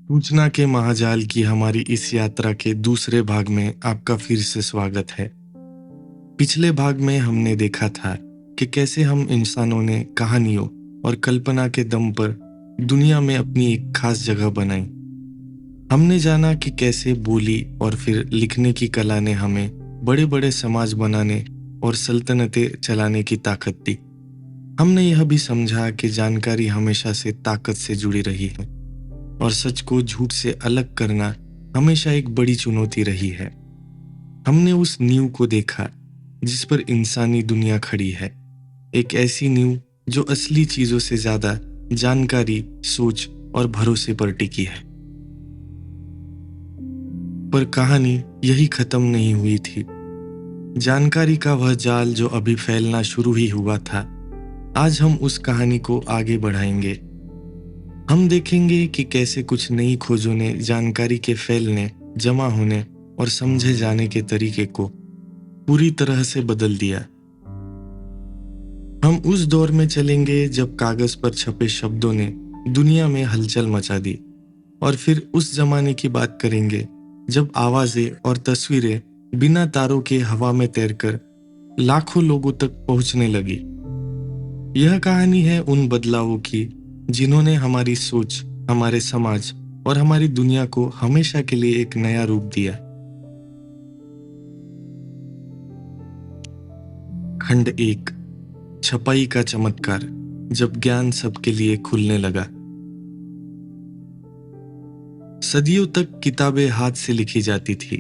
सूचना के महाजाल की हमारी इस यात्रा के दूसरे भाग में आपका फिर से स्वागत है। पिछले भाग में हमने देखा था कि कैसे हम इंसानों ने कहानियों और कल्पना के दम पर दुनिया में अपनी एक खास जगह बनाई। हमने जाना कि कैसे बोली और फिर लिखने की कला ने हमें बड़े बड़े समाज बनाने और सल्तनतें चलाने की ताकत दी। हमने यह भी समझा कि जानकारी हमेशा से ताकत से जुड़ी रही है और सच को झूठ से अलग करना हमेशा एक बड़ी चुनौती रही है। हमने उस नींव को देखा जिस पर इंसानी दुनिया खड़ी है, एक ऐसी नींव जो असली चीजों से ज्यादा जानकारी, सोच और भरोसे पर टिकी है। पर कहानी यही खत्म नहीं हुई थी। जानकारी का वह जाल जो अभी फैलना शुरू ही हुआ था, आज हम उस कहानी को आगे बढ़ाएंगे। हम देखेंगे कि कैसे कुछ नई खोजों ने जानकारी के फैलने, जमा होने और समझे जाने के तरीके को पूरी तरह से बदल दिया। हम उस दौर में चलेंगे जब कागज पर छपे शब्दों ने दुनिया में हलचल मचा दी, और फिर उस जमाने की बात करेंगे जब आवाजें और तस्वीरें बिना तारों के हवा में तैरकर लाखों लोगों तक पहुंचने लगी। यह कहानी है उन बदलावों की जिन्होंने हमारी सोच, हमारे समाज और हमारी दुनिया को हमेशा के लिए एक नया रूप दिया। खंड 1, छपाई का चमत्कार, जब ज्ञान सबके लिए खुलने लगा। सदियों तक किताबें हाथ से लिखी जाती थी।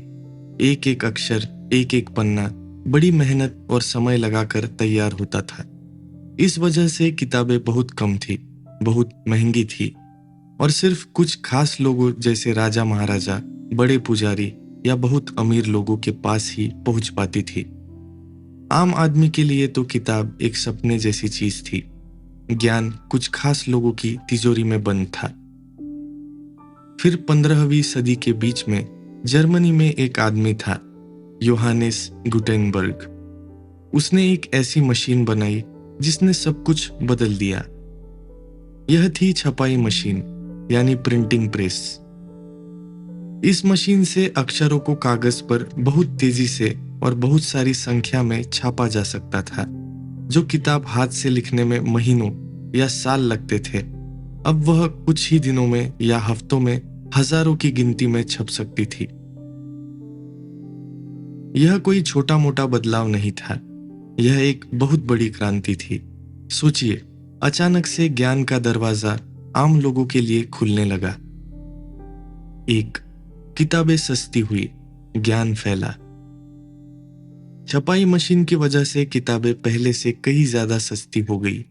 एक एक अक्षर, एक एक पन्ना बड़ी मेहनत और समय लगाकर तैयार होता था। इस वजह से किताबें बहुत कम थी, बहुत महंगी थी और सिर्फ कुछ खास लोगों जैसे राजा महाराजा, बड़े पुजारी या बहुत अमीर लोगों के पास ही पहुंच पाती थी। आम आदमी के लिए तो किताब एक सपने जैसी चीज थी। ज्ञान कुछ खास लोगों की तिजोरी में बंद था। फिर 15वीं सदी के बीच में जर्मनी में एक आदमी था, योहानेस गुटेनबर्ग। उसने एक ऐसी मशीन बनाई जिसने सब कुछ बदल दिया। यह थी छपाई मशीन, यानी प्रिंटिंग प्रेस। इस मशीन से अक्षरों को कागज पर बहुत तेजी से और बहुत सारी संख्या में छापा जा सकता था। जो किताब हाथ से लिखने में महीनों या साल लगते थे, अब वह कुछ ही दिनों में या हफ्तों में हजारों की गिनती में छप सकती थी। यह कोई छोटा मोटा बदलाव नहीं था, यह एक बहुत बड़ी क्रांति थी। सोचिए, अचानक से ज्ञान का दरवाजा आम लोगों के लिए खुलने लगा। 1, किताबें सस्ती हुई, ज्ञान फैला। छपाई मशीन की वजह से किताबें पहले से कई ज्यादा सस्ती हो गई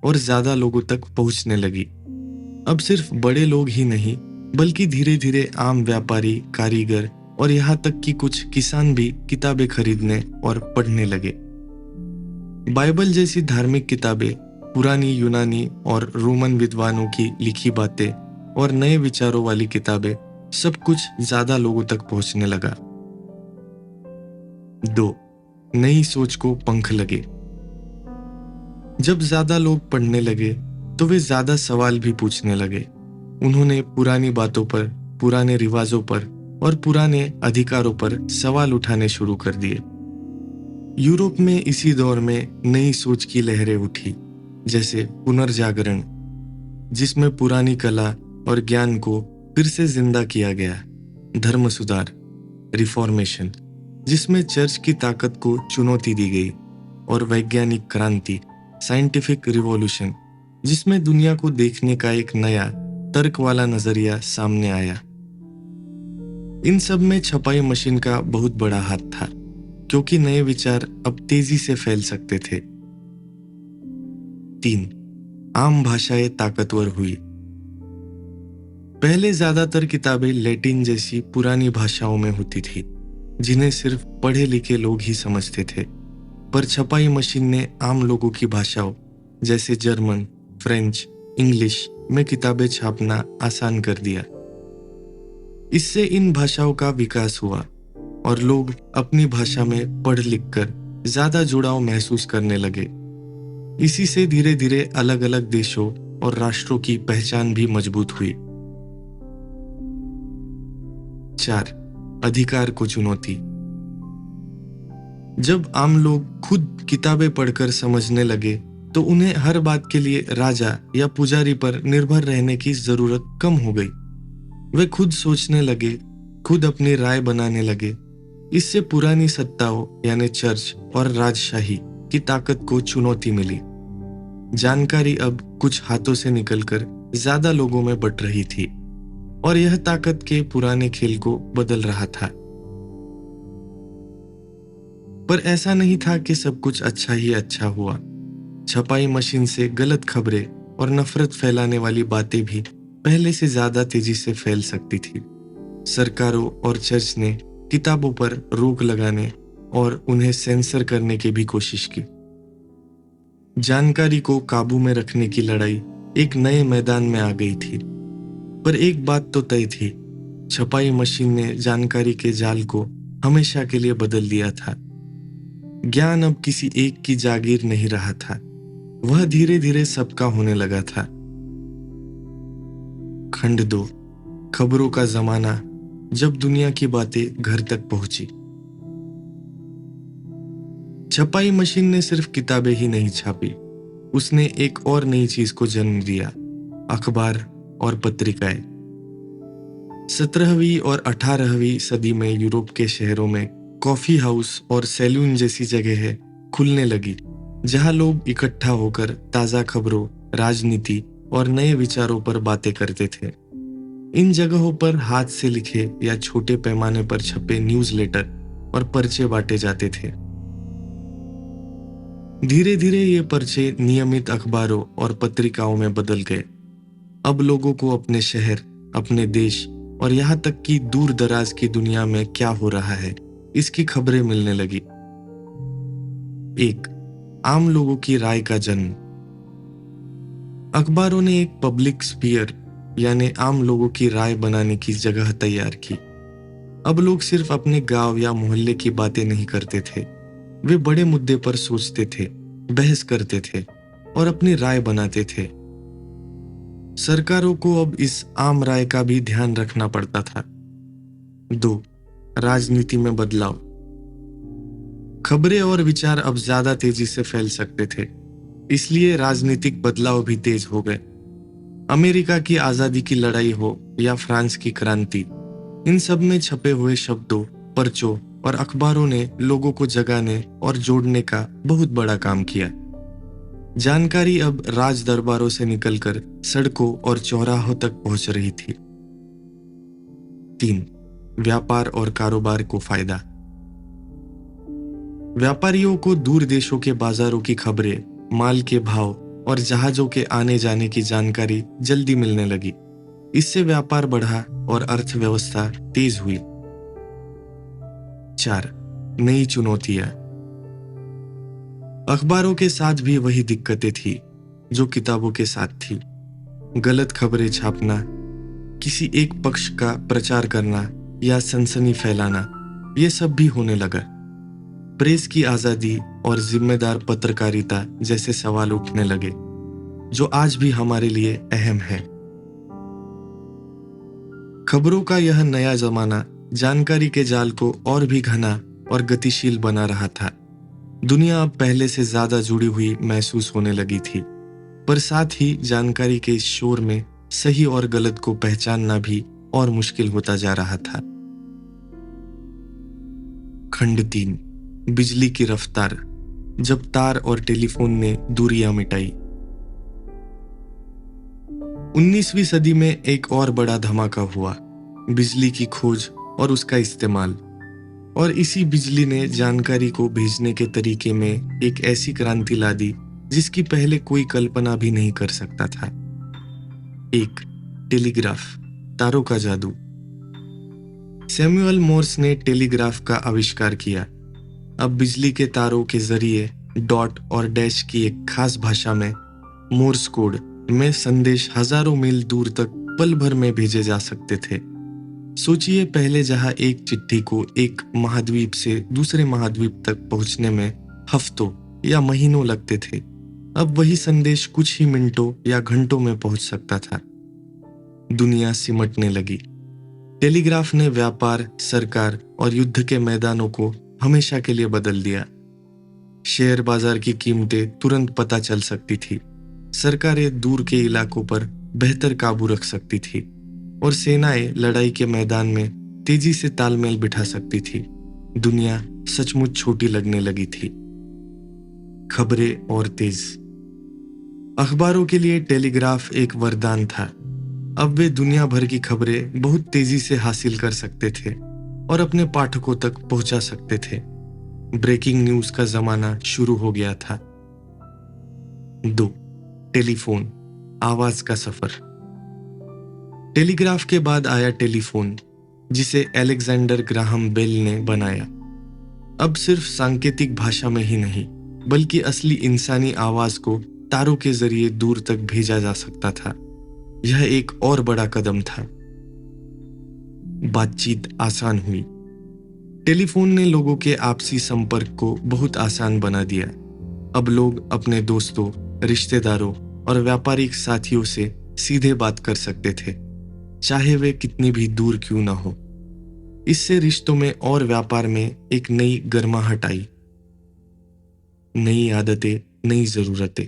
और ज्यादा लोगों तक पहुंचने लगी। अब सिर्फ बड़े लोग ही नहीं, बल्कि धीरे धीरे आम व्यापारी, कारीगर और यहाँ तक कि कुछ किसान भी किताबें खरीदने और पढ़ने लगे। बाइबल जैसी धार्मिक किताबें, पुरानी यूनानी और रोमन विद्वानों की लिखी बातें और नए विचारों वाली किताबें, सब कुछ ज्यादा लोगों तक पहुंचने लगा। 2, नई सोच को पंख लगे। जब ज्यादा लोग पढ़ने लगे तो वे ज्यादा सवाल भी पूछने लगे। उन्होंने पुरानी बातों पर, पुराने रिवाजों पर और पुराने अधिकारों पर सवाल उठाने शुरू कर दिए। यूरोप में इसी दौर में नई सोच की लहरें उठी, जैसे पुनर्जागरण, जिसमें पुरानी कला और ज्ञान को फिर से जिंदा किया गया। धर्म सुधार, रिफॉर्मेशन, जिसमें चर्च की ताकत को चुनौती दी गई। और वैज्ञानिक क्रांति, साइंटिफिक रिवॉल्यूशन, जिसमें दुनिया को देखने का एक नया तर्क वाला नजरिया सामने आया। इन सब में छपाई मशीन का बहुत बड़ा हाथ था, क्योंकि नए विचार अब तेजी से फैल सकते थे। 3, आम भाषाएं ताकतवर हुई। पहले ज्यादातर किताबें लैटिन जैसी पुरानी भाषाओं में होती थी, जिन्हें सिर्फ पढ़े लिखे लोग ही समझते थे। पर छपाई मशीन ने आम लोगों की भाषाओं जैसे जर्मन, फ्रेंच, इंग्लिश में किताबें छापना आसान कर दिया। इससे इन भाषाओं का विकास हुआ और लोग अपनी भाषा में पढ़ लिख कर ज्यादा जुड़ाव महसूस करने लगे। इसी से धीरे धीरे अलग अलग देशों और राष्ट्रों की पहचान भी मजबूत हुई। 4. अधिकार को चुनौती। जब आम लोग खुद किताबें पढ़कर समझने लगे तो उन्हें हर बात के लिए राजा या पुजारी पर निर्भर रहने की जरूरत कम हो गई। वे खुद सोचने लगे, खुद अपनी राय बनाने लगे। इससे पुरानी सत्ताओं यानी चर्च और राजशाही की ताकत को चुनौती मिली। जानकारी अब कुछ हाथों से निकलकर ज्यादा लोगों में बट रही थी और यह ताकत के पुराने खेल को बदल रहा था। पर ऐसा नहीं था कि सब कुछ अच्छा ही अच्छा हुआ। छपाई मशीन से गलत खबरें और नफरत फैलाने वाली बातें भी पहले से ज्यादा तेजी से फैल सकती थी। सरकारों और चर्च ने किताबों पर रोक लगाने और उन्हें सेंसर करने की भी कोशिश की। जानकारी को काबू में रखने की लड़ाई एक नए मैदान में आ गई थी। पर एक बात तो तय थी, छपाई मशीन ने जानकारी के जाल को हमेशा के लिए बदल दिया था। ज्ञान अब किसी एक की जागीर नहीं रहा था, वह धीरे धीरे सबका होने लगा था। खंड 2, खबरों का जमाना, जब दुनिया की बातें घर तक पहुंची। छपाई मशीन ने सिर्फ किताबें ही नहीं छापी, उसने एक और नई चीज को जन्म दिया, अखबार और पत्रिकाएं। 17वीं और 18वीं सदी में यूरोप के शहरों में कॉफी हाउस और सैलून जैसी जगहें खुलने लगी, जहां लोग इकट्ठा होकर ताजा खबरों, राजनीति और नए विचारों पर बातें करते थे। इन जगहों पर हाथ से लिखे या छोटे पैमाने पर छपे न्यूज़लेटर और पर्चे बांटे जाते थे। धीरे धीरे ये पर्चे नियमित अखबारों और पत्रिकाओं में बदल गए। अब लोगों को अपने शहर, अपने देश और यहाँ तक कि दूर दराज की दुनिया में क्या हो रहा है, इसकी खबरें मिलने लगी। 1. आम लोगों की राय का जन्म। अखबारों ने एक पब्लिक स्फीयर यानी आम लोगों की राय बनाने की जगह तैयार की। अब लोग सिर्फ अपने गांव या मोहल्ले की बातें नहीं करते थे, वे बड़े मुद्दे पर सोचते थे, बहस करते थे और अपनी राय बनाते थे। सरकारों को अब इस आम राय का भी ध्यान रखना पड़ता था। 2. राजनीति में बदलाव। खबरें और विचार अब ज्यादा तेजी से फैल सकते थे, इसलिए राजनीतिक बदलाव भी तेज हो गए। अमेरिका की आजादी की लड़ाई हो या फ्रांस की क्रांति, इन सब में छपे हुए शब्दों, पर्चों और अखबारों ने लोगों को जगाने और जोड़ने का बहुत बड़ा काम किया। जानकारी अब राज दरबारों से निकलकर सड़कों और चौराहों तक पहुंच रही थी। 3. व्यापार और कारोबार को फायदा। व्यापारियों को दूर देशों के बाजारों की खबरें, माल के भाव और जहाजों के आने जाने की जानकारी जल्दी मिलने लगी। इससे व्यापार बढ़ा और अर्थव्यवस्था तेज हुई। 4. नई चुनौतियां। अखबारों के साथ भी वही दिक्कतें थी जो किताबों के साथ थी। गलत खबरें छापना, किसी एक पक्ष का प्रचार करना या सनसनी फैलाना, ये सब भी होने लगा। प्रेस की आजादी और जिम्मेदार पत्रकारिता जैसे सवाल उठने लगे, जो आज भी हमारे लिए अहम है। खबरों का यह नया जमाना जानकारी के जाल को और भी घना और गतिशील बना रहा था। दुनिया अब पहले से ज्यादा जुड़ी हुई महसूस होने लगी थी, पर साथ ही जानकारी के इस शोर में सही और गलत को पहचानना भी और मुश्किल होता जा रहा था। खंड 3, बिजली की रफ्तार, जब तार और टेलीफोन ने दूरियां मिटाई। 19वीं सदी में एक और बड़ा धमाका हुआ, बिजली की खोज और उसका इस्तेमाल। और इसी बिजली ने जानकारी को भेजने के तरीके में एक ऐसी क्रांति ला दी जिसकी पहले कोई कल्पना भी नहीं कर सकता था। 1. टेलीग्राफ, तारों का जादू। सैमुअल मोर्स ने टेलीग्राफ का आविष्कार किया। अब बिजली के तारों के जरिए डॉट और डैश की एक खास भाषा में, मोर्स कोड में संदेश हजारों मील दूर तक पल भर में भेजे जा सकते थे। सोचिए, पहले जहां एक चिट्ठी को एक महाद्वीप से दूसरे महाद्वीप तक पहुंचने में हफ्तों या महीनों लगते थे, अब वही संदेश कुछ ही मिनटों या घंटों में पहुंच सकता था। दुनिया सिमटने लगी। टेलीग्राफ ने व्यापार, सरकार और युद्ध के मैदानों को हमेशा के लिए बदल दिया। शेयर बाजार की कीमतें तुरंत पता चल सकती थी, सरकारें दूर के इलाकों पर बेहतर काबू रख सकती थी और सेनाएं लड़ाई के मैदान में तेजी से तालमेल बिठा सकती थी। दुनिया सचमुच छोटी लगने लगी थी। खबरें और तेज। अखबारों के लिए टेलीग्राफ एक वरदान था। अब वे दुनिया भर की खबरें बहुत तेजी से हासिल कर सकते थे और अपने पाठकों तक पहुंचा सकते थे। ब्रेकिंग न्यूज का जमाना शुरू हो गया था। 2. टेलीफोन, आवाज का सफर। टेलीग्राफ के बाद आया टेलीफोन, जिसे अलेक्जेंडर ग्राहम बेल ने बनाया। अब सिर्फ सांकेतिक भाषा में ही नहीं, बल्कि असली इंसानी आवाज को तारों के जरिए दूर तक भेजा जा सकता था। यह एक और बड़ा कदम था। बातचीत आसान हुई। टेलीफोन ने लोगों के आपसी संपर्क को बहुत आसान बना दिया। अब लोग अपने दोस्तों, रिश्तेदारों और व्यापारिक साथियों से सीधे बात कर सकते थे, चाहे वे कितनी भी दूर क्यों ना हो। इससे रिश्तों में और व्यापार में एक नई गर्माहट आई। नई आदतें, नई जरूरतें।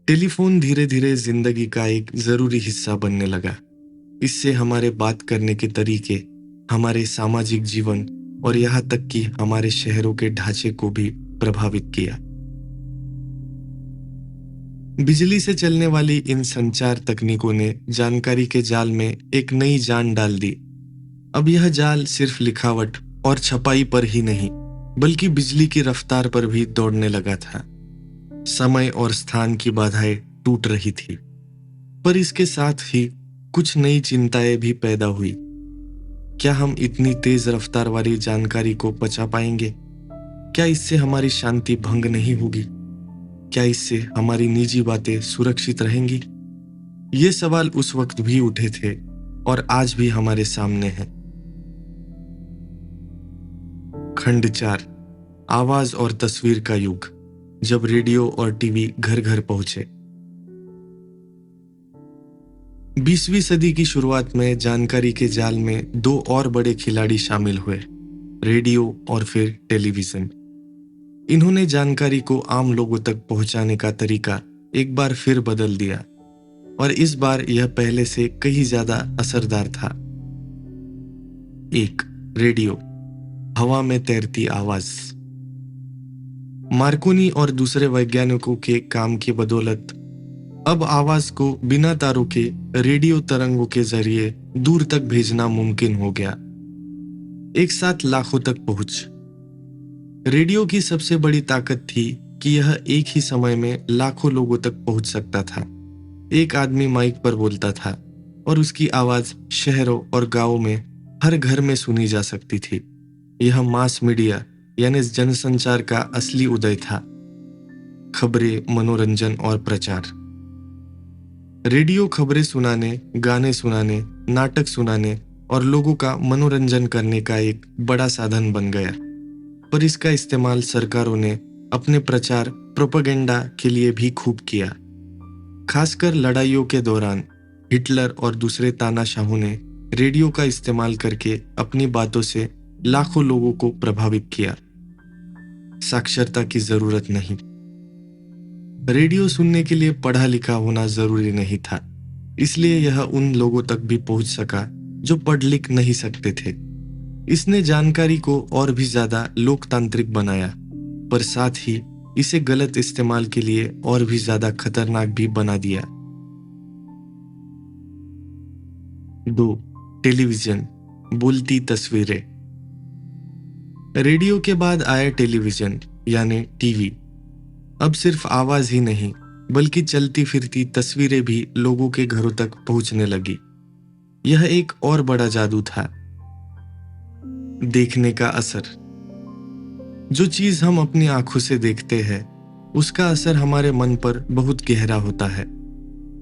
टेलीफोन धीरे धीरे जिंदगी का एक जरूरी हिस्सा बनने लगा। इससे हमारे बात करने के तरीके, हमारे सामाजिक जीवन और यहाँ तक कि हमारे शहरों के ढांचे को भी प्रभावित किया। बिजली से चलने वाली इन संचार तकनीकों ने जानकारी के जाल में एक नई जान डाल दी। अब यह जाल सिर्फ लिखावट और छपाई पर ही नहीं, बल्कि बिजली की रफ्तार पर भी दौड़ने लगा था। समय और स्थान की बाधाएं टूट रही थी, पर इसके साथ ही कुछ नई चिंताएं भी पैदा हुई। क्या हम इतनी तेज रफ्तार वाली जानकारी को पचा पाएंगे? क्या इससे हमारी शांति भंग नहीं होगी? क्या इससे हमारी निजी बातें सुरक्षित रहेंगी? ये सवाल उस वक्त भी उठे थे और आज भी हमारे सामने हैं। खंड 4, आवाज और तस्वीर का युग, जब रेडियो और टीवी घर घर पहुंचे। 20वीं सदी की शुरुआत में जानकारी के जाल में 2 और बड़े खिलाड़ी शामिल हुए, रेडियो और फिर टेलीविजन। इन्होंने जानकारी को आम लोगों तक पहुंचाने का तरीका एक बार फिर बदल दिया और इस बार यह पहले से कहीं ज्यादा असरदार था। 1. रेडियो, हवा में तैरती आवाज। मार्कोनी और दूसरे वैज्ञानिकों के काम की बदौलत अब आवाज को बिना तारों के रेडियो तरंगों के जरिए दूर तक भेजना मुमकिन हो गया, एक साथ लाखों तक पहुंच। रेडियो की सबसे बड़ी ताकत थी कि यह एक ही समय में लाखों लोगों तक पहुंच सकता था। एक आदमी माइक पर बोलता था और उसकी आवाज शहरों और गांवों में हर घर में सुनी जा सकती थी। यह मास मीडिया यानी जनसंचार का असली उदय था। खबरें, मनोरंजन और प्रचार। रेडियो खबरें सुनाने, गाने सुनाने, नाटक सुनाने और लोगों का मनोरंजन करने का एक बड़ा साधन बन गया, पर इसका इस्तेमाल सरकारों ने अपने प्रचार, प्रोपेगेंडा के लिए भी खूब किया। खासकर लड़ाइयों के दौरान हिटलर और दूसरे तानाशाहों ने रेडियो का इस्तेमाल करके अपनी बातों से लाखों लोगों को प्रभावित किया। साक्षरता की जरूरत नहीं। रेडियो सुनने के लिए पढ़ा लिखा होना जरूरी नहीं था, इसलिए यह उन लोगों तक भी पहुंच सका जो पढ़ लिख नहीं सकते थे। इसने जानकारी को और भी ज्यादा लोकतांत्रिक बनाया, पर साथ ही इसे गलत इस्तेमाल के लिए और भी ज्यादा खतरनाक भी बना दिया। 2. टेलीविजन, बोलती तस्वीरें। रेडियो के बाद आया टेलीविजन यानी टीवी। अब सिर्फ आवाज ही नहीं, बल्कि चलती फिरती तस्वीरें भी लोगों के घरों तक पहुंचने लगी। यह एक और बड़ा जादू था। देखने का असर। जो चीज हम अपनी आंखों से देखते हैं, उसका असर हमारे मन पर बहुत गहरा होता है।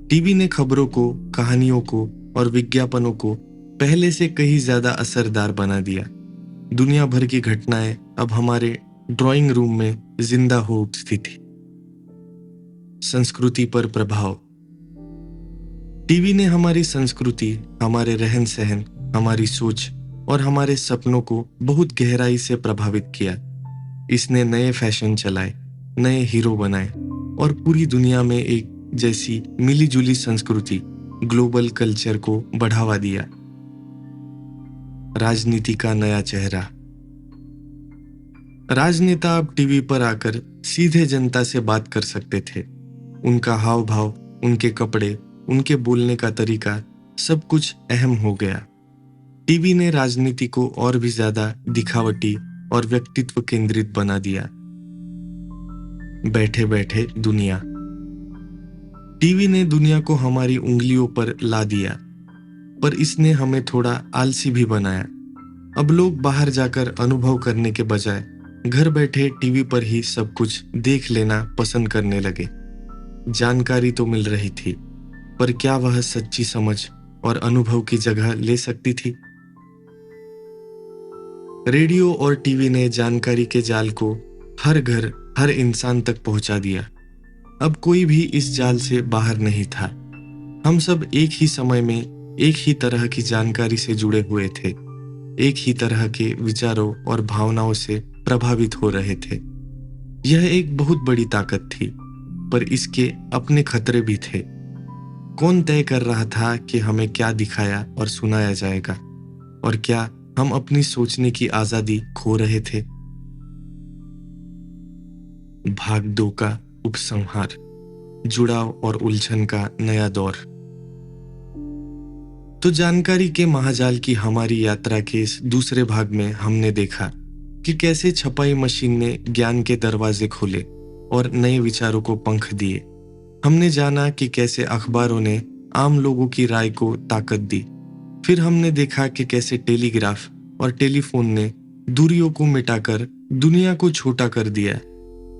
टीवी ने खबरों को, कहानियों को और विज्ञापनों को पहले से कहीं ज्यादा असरदार बना दिया। दुनिया भर की घटनाएं अब हमारे ड्राइंग रूम में जिंदा हो उठती थी। संस्कृति पर प्रभाव। टीवी ने हमारी संस्कृति, हमारे रहन सहन हमारी सोच और हमारे सपनों को बहुत गहराई से प्रभावित किया। इसने नए फैशन चलाए, नए हीरो बनाए और पूरी दुनिया में एक जैसी मिलीजुली संस्कृति, ग्लोबल कल्चर को बढ़ावा दिया। राजनीति का नया चेहरा। राजनेता अब टीवी पर आकर सीधे जनता से बात कर सकते थे। उनका हाव भाव, उनके कपड़े, उनके बोलने का तरीका, सब कुछ अहम हो गया। टीवी ने राजनीति को और भी ज्यादा दिखावटी और व्यक्तित्व केंद्रित बना दिया। बैठे बैठे दुनिया। टीवी ने दुनिया को हमारी उंगलियों पर ला दिया, पर इसने हमें थोड़ा आलसी भी बनाया। अब लोग बाहर जाकर अनुभव करने के बजाय घर बैठे टीवी पर ही सब कुछ देख लेना पसंद करने लगे। जानकारी तो मिल रही थी, पर क्या वह सच्ची समझ और अनुभव की जगह ले सकती थी? रेडियो और टीवी ने जानकारी के जाल को हर घर, हर इंसान तक पहुंचा दिया। अब कोई भी इस जाल से बाहर नहीं था। हम सब एक ही समय में एक ही तरह की जानकारी से जुड़े हुए थे, एक ही तरह के विचारों और भावनाओं से प्रभावित हो रहे थे। यह एक बहुत बड़ी ताकत थी, पर इसके अपने खतरे भी थे। कौन तय कर रहा था कि हमें क्या दिखाया और सुनाया जाएगा, और क्या हम अपनी सोचने की आजादी खो रहे थे? भाग 2 का उपसंहार, जुड़ाव और उलझन का नया दौर। तो जानकारी के महाजाल की हमारी यात्रा के इस दूसरे भाग में हमने देखा कि कैसे छपाई मशीन ने ज्ञान के दरवाजे खोले और नए विचारों को पंख दिए। हमने जाना कि कैसे अखबारों ने आम लोगों की राय को ताकत दी। फिर हमने देखा कि कैसे टेलीग्राफ और टेलीफोन ने दूरियों को मिटाकर दुनिया को छोटा कर दिया।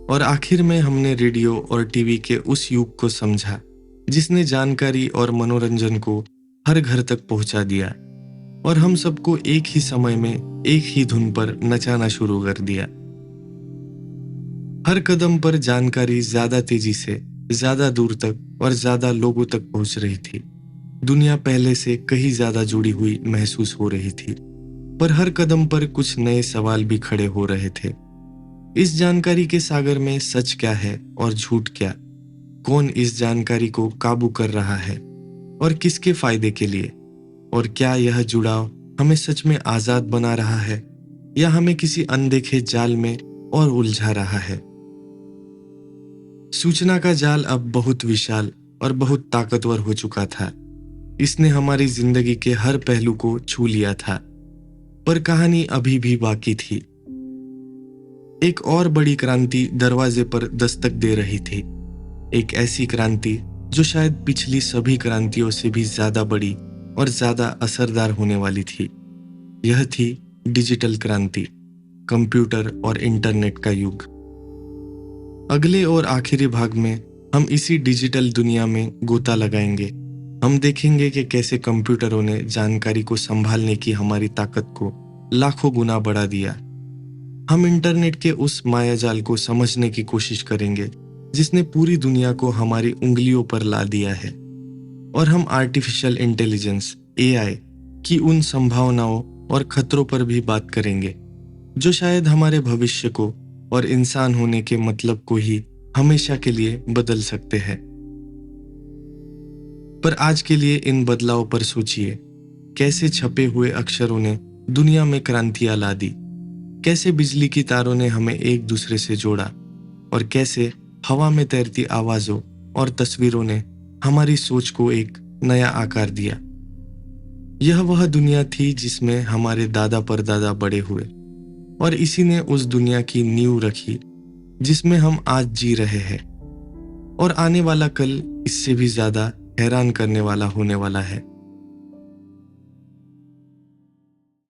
और आखिर में हमने रेडियो और टीवी के उस युग को समझा जिसने जानकारी और मनोरंजन को हर घर तक पहुंचा दिया और हम सबको एक ही समय में एक ही धुन पर नचाना शुरू कर दिया। हर कदम पर जानकारी ज्यादा तेजी से, ज्यादा दूर तक और ज्यादा लोगों तक पहुंच रही थी। दुनिया पहले से कहीं ज्यादा जुड़ी हुई महसूस हो रही थी, पर हर कदम पर कुछ नए सवाल भी खड़े हो रहे थे। इस जानकारी के सागर में सच क्या है और झूठ क्या? कौन इस जानकारी को काबू कर रहा है और किसके फायदे के लिए? और क्या यह जुड़ाव हमें सच में आजाद बना रहा है या हमें किसी अनदेखे जाल में और उलझा रहा है? सूचना का जाल अब बहुत विशाल और बहुत ताकतवर हो चुका था। इसने हमारी जिंदगी के हर पहलू को छू लिया था, पर कहानी अभी भी बाकी थी। एक और बड़ी क्रांति दरवाजे पर दस्तक दे रही थी। एक ऐसी क्रांति जो शायद पिछली सभी क्रांतियों से भी ज्यादा बड़ी और ज्यादा असरदार होने वाली थी। यह थी डिजिटल क्रांति, कंप्यूटर और इंटरनेट का युग। अगले और आखिरी भाग में हम इसी डिजिटल दुनिया में गोता लगाएंगे। हम देखेंगे कि कैसे कंप्यूटरों ने जानकारी को संभालने की हमारी ताकत को लाखों गुना बढ़ा दिया। हम इंटरनेट के उस मायाजाल को समझने की कोशिश करेंगे जिसने पूरी दुनिया को हमारी उंगलियों पर ला दिया है। और हम आर्टिफिशियल इंटेलिजेंस, एआई की उन संभावनाओं और खतरों पर भी बात करेंगे जो शायद हमारे भविष्य को और इंसान होने के मतलब को ही हमेशा के लिए बदल सकते हैं। पर आज के लिए इन बदलावों पर सोचिए। कैसे छपे हुए अक्षरों ने दुनिया में क्रांतियां ला दी, कैसे बिजली की तारों ने हमें एक दूसरे से जोड़ा, और कैसे हवा में तैरती आवाजों और तस्वीरों ने हमारी सोच को एक नया आकार दिया। यह वह दुनिया थी जिसमें हमारे दादा परदादा बड़े हुए, और इसी ने उस दुनिया की नींव रखी जिसमें हम आज जी रहे हैं। और आने वाला कल इससे भी ज्यादा हैरान करने वाला होने वाला है।